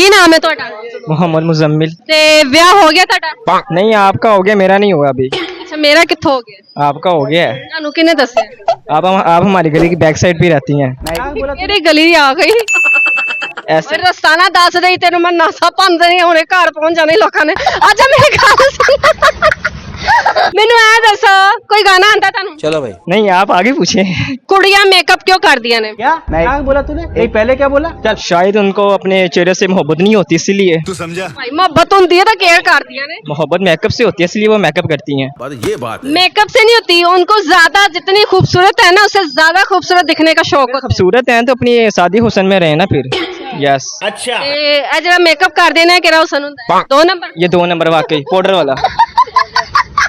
ਕੀ ਨਾਮ ਹੈ ਤੁਹਾਡਾ मोहम्मद मुजम्मिल। ਤੇ ਵਿਆਹ ਹੋ ਗਿਆ ਤੁਹਾਡਾ नहीं आपका हो गया, मेरा नहीं हुआ अभी। ਅੱਛਾ ਮੇਰਾ ਕਿੱਥੋਂ ਹੋ ਗਿਆ आपका हो गया है। ਤੁਹਾਨੂੰ ਕਿਹਨੇ ਦੱਸਿਆ आप हमारी गली की बैक साइड पे रहती हैं। ਕਿਹੜੀ ਗਲੀ ਆ ਗਈ ऐसे ਓਏ ਰਸਤਾ ਨਾ ਦੱਸ ਦੇਈ ਤੈਨੂੰ ਮੈਂ ਨਾਸਾ ਭੰਨ ਦੇਣੀ ਹੁਣੇ ਘਰ ਪਹੁੰਚ ਜਾਣੇ ਲੋਕਾਂ ਨੇ ਅੱਛਾ ਮੇਰੀ ਗੱਲ ਸੁਣ ਮੈਨੂੰ ਐ ਦੱਸੋ ਕੋਈ ਗਾਣਾ ਆਂਦਾ ਤੁਹਾਨੂੰ चलो भाई। नहीं आप आगे पूछे। ਕੁੜੀਆਂ ਮੇਕਅਪ ਕਿਉਂ ਕਰਦੀਆਂ ਨੇ क्या क्या बोला तूने एक पहले क्या बोला चल शायद उनको अपने चेहरे से मोहब्बत नहीं होती, इसीलिए तू समझा? ਭਾਈ ਮੁਹੱਬਤ ਹੁੰਦੀ ਹੈ ਤਾਂ ਕੇਅਰ ਕਰਦੀਆਂ ਨੇ मोहब्बत मेकअप से होती है, इसलिए वो मेकअप करती हैं। बात मेकअप से नहीं होती उनको ज्यादा जितनी खूबसूरत है ना उससे ज्यादा खूबसूरत दिखने का शौक होता है खूबसूरत हैं तो अपनी शादी हुसन में रहे ना फिर। यस अच्छा। ਤੇ ਇਹ ਜਿਹੜਾ ਮੇਕਅਪ ਕਰਦੇ ਨੇ ਕਿਹੜਾ ਹੁਸਨ ਹੁੰਦਾ ਹੈ 2 ਨੰਬਰ ये 2 नंबर वाकई पाउडर वाला।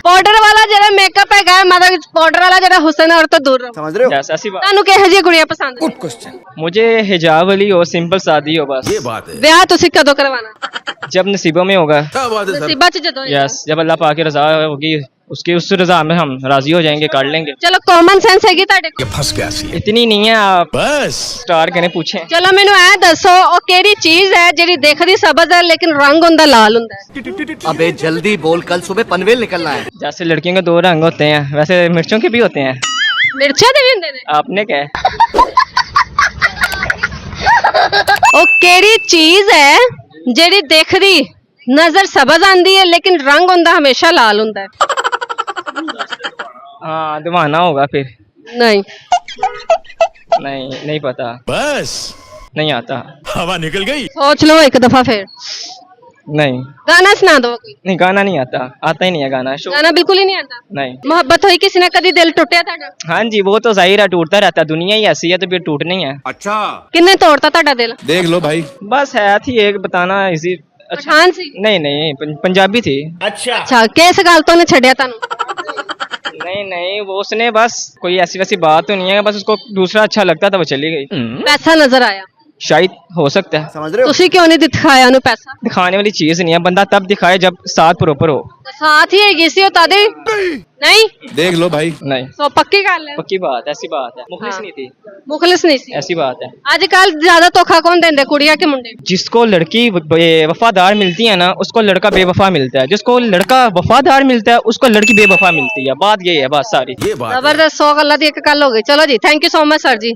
ਪਾਊਡਰ ਵਾਲਾ ਜਿਹੜਾ ਮੇਕਅਪ ਹੈਗਾ ਮਤਲਬ ਪਾਊਡਰ ਵਾਲਾ ਜਿਹੜਾ ਹੁਸਨ ਹੈ ਉਹ ਤੋਂ ਦੂਰ ਰਹੋ समझ रहे हो यस ऐसी बात। ਤੁਹਾਨੂੰ ਕਿਹੋ ਜਿਹੀ ਕੁੜੀਆਂ पसंद ਨੇ क्वेश्चन। मुझे हिजाब वाली हो, सिंपल शादी हो बस। बात है। ਵਿਆਹ ਤੁਸੀਂ ਕਦੋਂ ਕਰਵਾਣਾ जब नसीबों में होगा। क्या बात है सर? ਨਸੀਬਾਂ ਚ ਜਦੋਂ ਹੋਏਗਾ। यस जब अल्लाह पाक की रजा होगी, उसकी उस रजा में हम राजी हो जाएंगे, कर लेंगे। ਚਲੋ ਕਾਮਨ ਸੈਂਸ ਹੈਗੀ ਤੁਹਾਡੇ ਕੋਲ फंस गया सी। इतनी नहीं है, आप बस। स्टार कहने पूछे। ਚਲੋ ਮੈਨੂੰ ਇਹ ਦੱਸੋ ਉਹ ਕਿਹੜੀ ਚੀਜ਼ ਹੈ ਜਿਹੜੀ ਦੇਖਦੀ ਸਬਜ਼ ਹੈ ਲੇਕਿन रंग ਉਹਦਾ ਲਾਲ ਹੁੰਦਾ ਹੈ अबे जल्दी बोल, कल सुबह पनवेल निकलना है। जैसे लड़कियों के 2 रंग होते हैं, वैसे मिर्चों के भी होते हैं। ਮਿਰਚਾਂ ਦੇ ਵੀ ਹੁੰਦੇ ਨੇ आपने क्या है? ਉਹ ਕਿਹੜੀ ਚੀਜ਼ ਹੈ ਜਿਹੜੀ ਦੇਖਦੀ ਨਜ਼ਰ ਸਬਜ਼ ਆਂਦੀ ਹੈ ਲੇਕਿन रंग ਉਹਦਾ ਹਮੇਸ਼ਾ ਲਾਲ ਹੁੰਦਾ ਹੈ हाँ दीवाना होगा फिर। नहीं नहीं पता, बस। नहीं आता। हवा निकल गई। सोच लो एक दफा फिर नहीं गाना सुना दो कोई नहीं गाना नहीं आता ही नहीं है गाना। गाना बिल्कुल ही नहीं आता नहीं। मोहब्बत हुई किसी ने कभी दिल टूटा ਤੁਹਾਡਾ हाँ जी वो तो जाहिर है, टूटता रहता है, दुनिया ही ऐसी है तो फिर टूटना ही है। अच्छा। किन्ने तोड़ता ਤੁਹਾਡਾ दिल देख लो भाई। बस है थी एक बताना इसी। अच्छा पठान सी नहीं पंजाबी थी। अच्छा। अच्छा किस गल तो ने छड़िया ਤੁਹਾਨੂੰ नहीं वो उसने बस कोई ऐसी वैसी बात तो नहीं है, बस उसको दूसरा अच्छा लगता था, वो चली गई। पैसा नजर आया शायद हो सकता है। समझ रहे हो ਤੁਸੀਂ ਕਿਉਂ ਨਹੀਂ ਦਿਖਾਇਆ ਉਹਨੂੰ ਪੈਸਾ दिखाने वाली चीज नहीं है, बंदा तब दिखाए जब साथ प्रॉपर हो। साथ ही हैगी ਸੀ ਉਹ ਤਾਦੇ नहीं देख लो भाई। नहीं सो पक्की गल है पक्की बात, ऐसी बात है। मुखलिस हाँ। नहीं थी, मुखलिस नहीं सी ऐसी बात है। ਅੱਜ ਕੱਲ ਜ਼ਿਆਦਾ ਧੋਖਾ ਕੌਣ ਦਿੰਦੇ ਕੁੜੀਆਂ ਕਿ ਮੁੰਡੇ जिसको लड़की वफादार मिलती है ना, उसको लड़का बेवफा मिलता है। जिसको लड़का वफादार मिलता है, उसको लड़की बेवफा मिलती है। बात यही है, बात सारी। ये बात है। ਜ਼ਬਰਦस्त 100 ਗੱਲਾਂ ਦੀ ਇੱਕ ਗੱਲ ਹੋ ਗਈ ਚਲੋ ਜੀ thank you so much sir ਜੀ